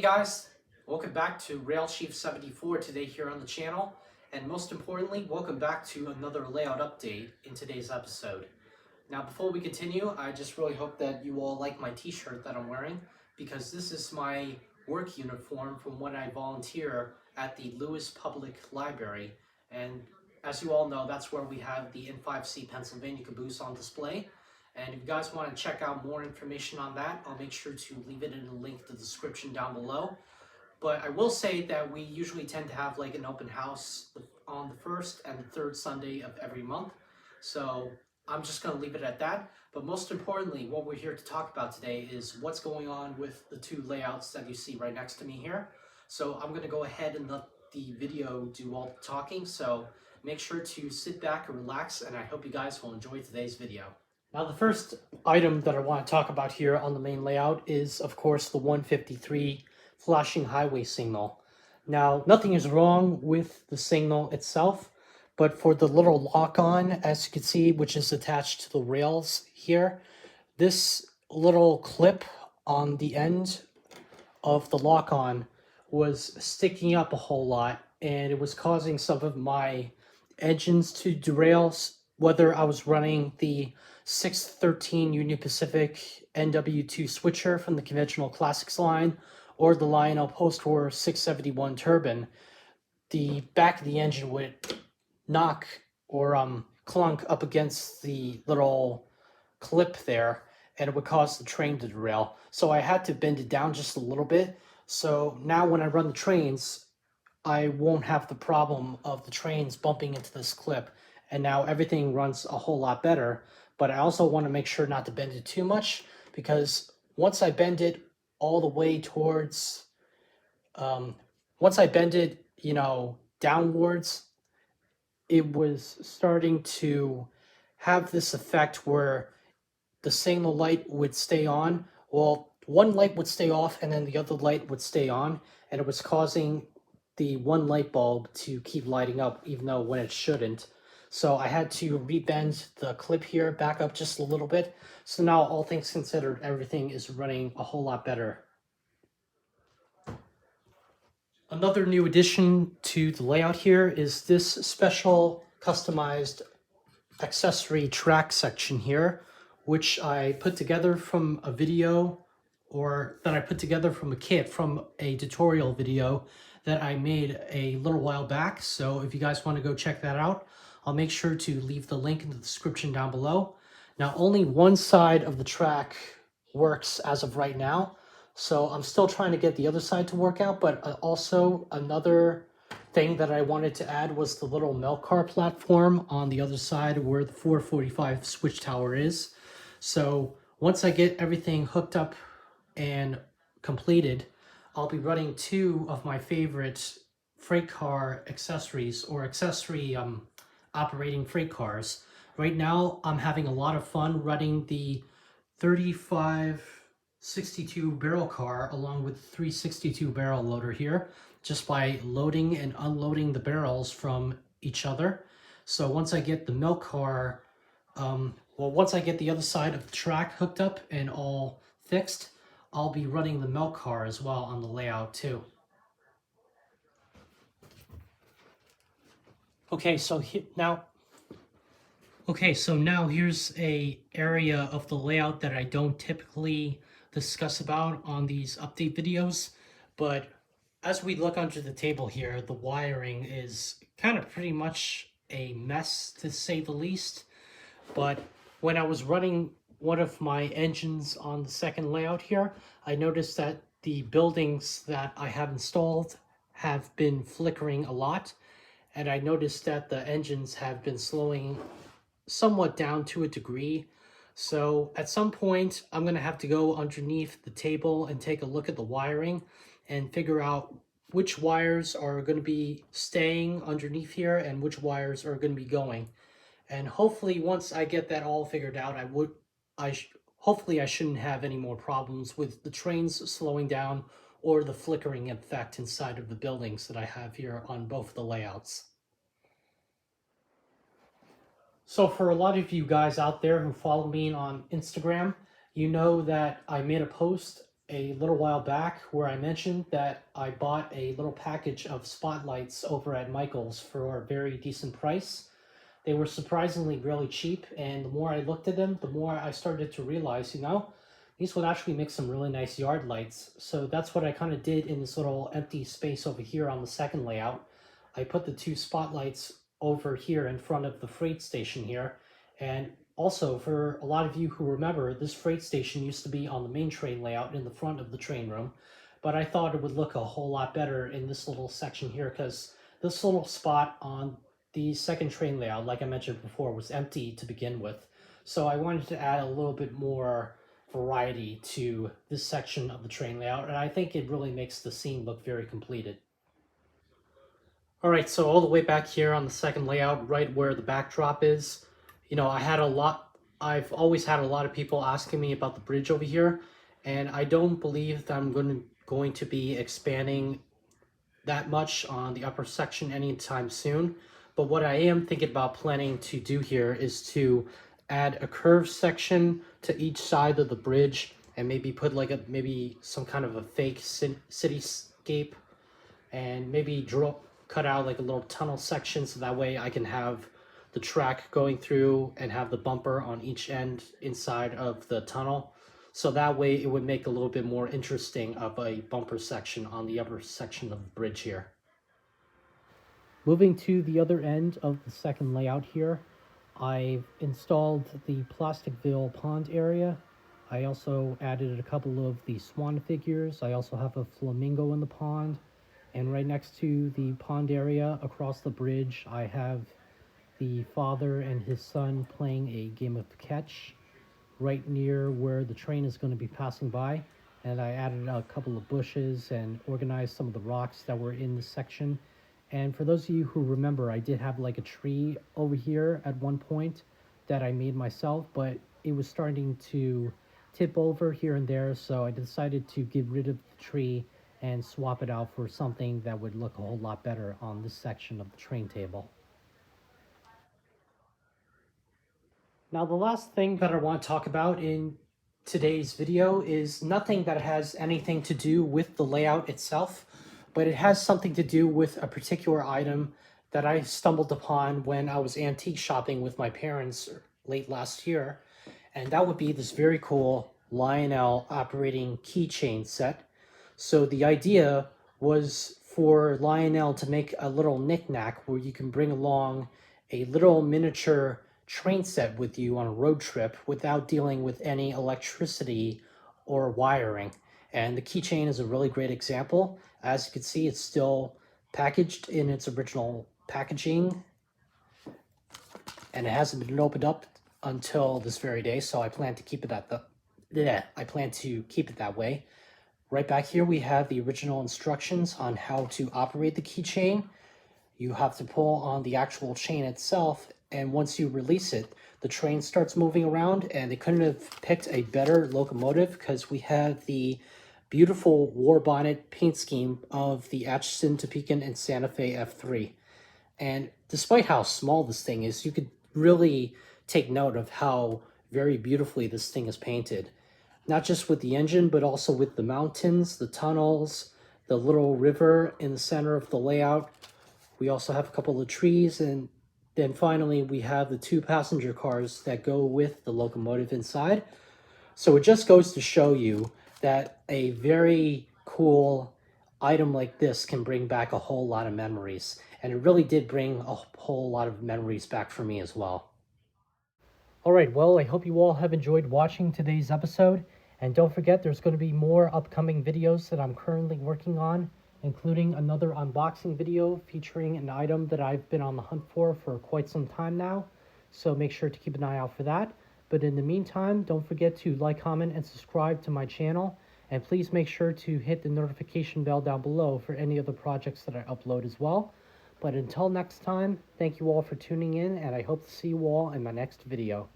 guys, welcome back to Rail Chief 74 today here on the channel, and most importantly, welcome back to another layout update in today's episode. Now before we continue, I just really hope that you all like my t-shirt that I'm wearing, because this is my work uniform from when I volunteer at the Lewis Public Library, and as you all know, that's where we have the N5C Pennsylvania caboose on display. And if you guys want to check out more information on that, I'll make sure to leave it in the link to the description down below. But I will say that we usually tend to have like an open house on the first and the third Sunday of every month. So I'm just going to leave it at that. But most importantly, what we're here to talk about today is what's going on with the two layouts that you see right next to me here. So I'm going to go ahead and let the video do all the talking. So make sure to sit back and relax, and I hope you guys will enjoy today's video. Now the first item that I want to talk about here on the main layout is, of course, the 153 flashing highway signal. Now, nothing is wrong with the signal itself, but for the little lock-on, as you can see, which is attached to the rails here, this little clip on the end of the lock-on was sticking up a whole lot, and it was causing some of my engines to derail, whether I was running the 613 Union Pacific NW2 switcher from the conventional classics line or the Lionel post-war 671 turbine. The back of the engine would knock or clunk up against the little clip there, and it would cause the train to derail. So I had to bend it down just a little bit. So now when I run the trains, I won't have the problem of the trains bumping into this clip. And now everything runs a whole lot better. But I also want to make sure not to bend it too much, because once I bend it all the way towards, once I bend it, downwards, it was starting to have this effect where the signal light would stay on. Well, one light would stay off and then the other light would stay on, and it was causing the one light bulb to keep lighting up even though when it shouldn't. So I had to rebend the clip here back up just a little bit. So now, all things considered, everything is running a whole lot better. Another new addition to the layout here is this special customized accessory track section here, which I put together from a video, or that I put together from a kit from a tutorial video that I made a little while back. So if you guys want to go check that out, I'll make sure to leave the link in the description down below. Now, only one side of the track works as of right now, so I'm still trying to get the other side to work out. But also another thing that I wanted to add was the little milk car platform on the other side where the 445 switch tower is. So once I get everything hooked up and completed, I'll be running two of my favorite freight car accessories, or accessory operating freight cars. Right now, I'm having a lot of fun running the 3562 barrel car along with the 362 barrel loader here, just by loading and unloading the barrels from each other. So once I get the milk car, once I get the other side of the track hooked up and all fixed, I'll be running the milk car as well on the layout too. Okay, so now here's a area of the layout that I don't typically discuss about on these update videos, but as we look under the table here, the wiring is kind of pretty much a mess, to say the least. But when I was running one of my engines on the second layout here, I noticed that the buildings that I have installed have been flickering a lot, and I noticed that the engines have been slowing somewhat down to a degree. So at some point, I'm going to have to go underneath the table and take a look at the wiring and figure out which wires are going to be staying underneath here and which wires are going to be going. And hopefully once I get that all figured out, hopefully I shouldn't have any more problems with the trains slowing down or the flickering effect inside of the buildings that I have here on both the layouts. So for a lot of you guys out there who follow me on Instagram, you know that I made a post a little while back where I mentioned that I bought a little package of spotlights over at Michael's for a very decent price. They were surprisingly really cheap, and the more I looked at them, the more I started to realize, these would actually make some really nice yard lights. So that's what I kind of did in this little empty space over here on the second layout. I put the two spotlights over here in front of the freight station here. And also, for a lot of you who remember, this freight station used to be on the main train layout in the front of the train room. But I thought it would look a whole lot better in this little section here because this little spot on the second train layout, like I mentioned before, was empty to begin with. So I wanted to add a little bit more variety to this section of the train layout, and I think it really makes the scene look very completed. All right, so all the way back here on the second layout, right where the backdrop is, I've always had a lot of people asking me about the bridge over here, and I don't believe that I'm going to be expanding that much on the upper section anytime soon. But what I am thinking about planning to do here is to add a curved section to each side of the bridge and maybe put maybe some kind of a fake cityscape, and maybe cut out like a little tunnel section so that way I can have the track going through and have the bumper on each end inside of the tunnel. So that way it would make a little bit more interesting of a bumper section on the upper section of the bridge here. Moving to the other end of the second layout here, I've installed the Plasticville pond area. I also added a couple of the swan figures. I also have a flamingo in the pond. And right next to the pond area across the bridge, I have the father and his son playing a game of catch right near where the train is going to be passing by. And I added a couple of bushes and organized some of the rocks that were in this section. And for those of you who remember, I did have like a tree over here at one point that I made myself, but it was starting to tip over here and there, so I decided to get rid of the tree and swap it out for something that would look a whole lot better on this section of the train table. Now, the last thing that I want to talk about in today's video is nothing that has anything to do with the layout itself, but it has something to do with a particular item that I stumbled upon when I was antique shopping with my parents late last year, and that would be this very cool Lionel operating keychain set. So the idea was for Lionel to make a little knickknack where you can bring along a little miniature train set with you on a road trip without dealing with any electricity or wiring. And the keychain is a really great example. As you can see, it's still packaged in its original packaging, and it hasn't been opened up until this very day, so I plan to keep it that way. Right back here, we have the original instructions on how to operate the keychain. You have to pull on the actual chain itself, and once you release it, the train starts moving around, and they couldn't have picked a better locomotive because we have the beautiful war bonnet paint scheme of the Atchison, Topeka, and Santa Fe F3. And despite how small this thing is, you could really take note of how very beautifully this thing is painted. Not just with the engine, but also with the mountains, the tunnels, the little river in the center of the layout. We also have a couple of trees, and then finally we have the two passenger cars that go with the locomotive inside. So it just goes to show you that a very cool item like this can bring back a whole lot of memories. And it really did bring a whole lot of memories back for me as well. All right, well, I hope you all have enjoyed watching today's episode. And don't forget, there's going to be more upcoming videos that I'm currently working on, including another unboxing video featuring an item that I've been on the hunt for quite some time now. So make sure to keep an eye out for that. But in the meantime, don't forget to like, comment, and subscribe to my channel. And please make sure to hit the notification bell down below for any other projects that I upload as well. But until next time, thank you all for tuning in, and I hope to see you all in my next video.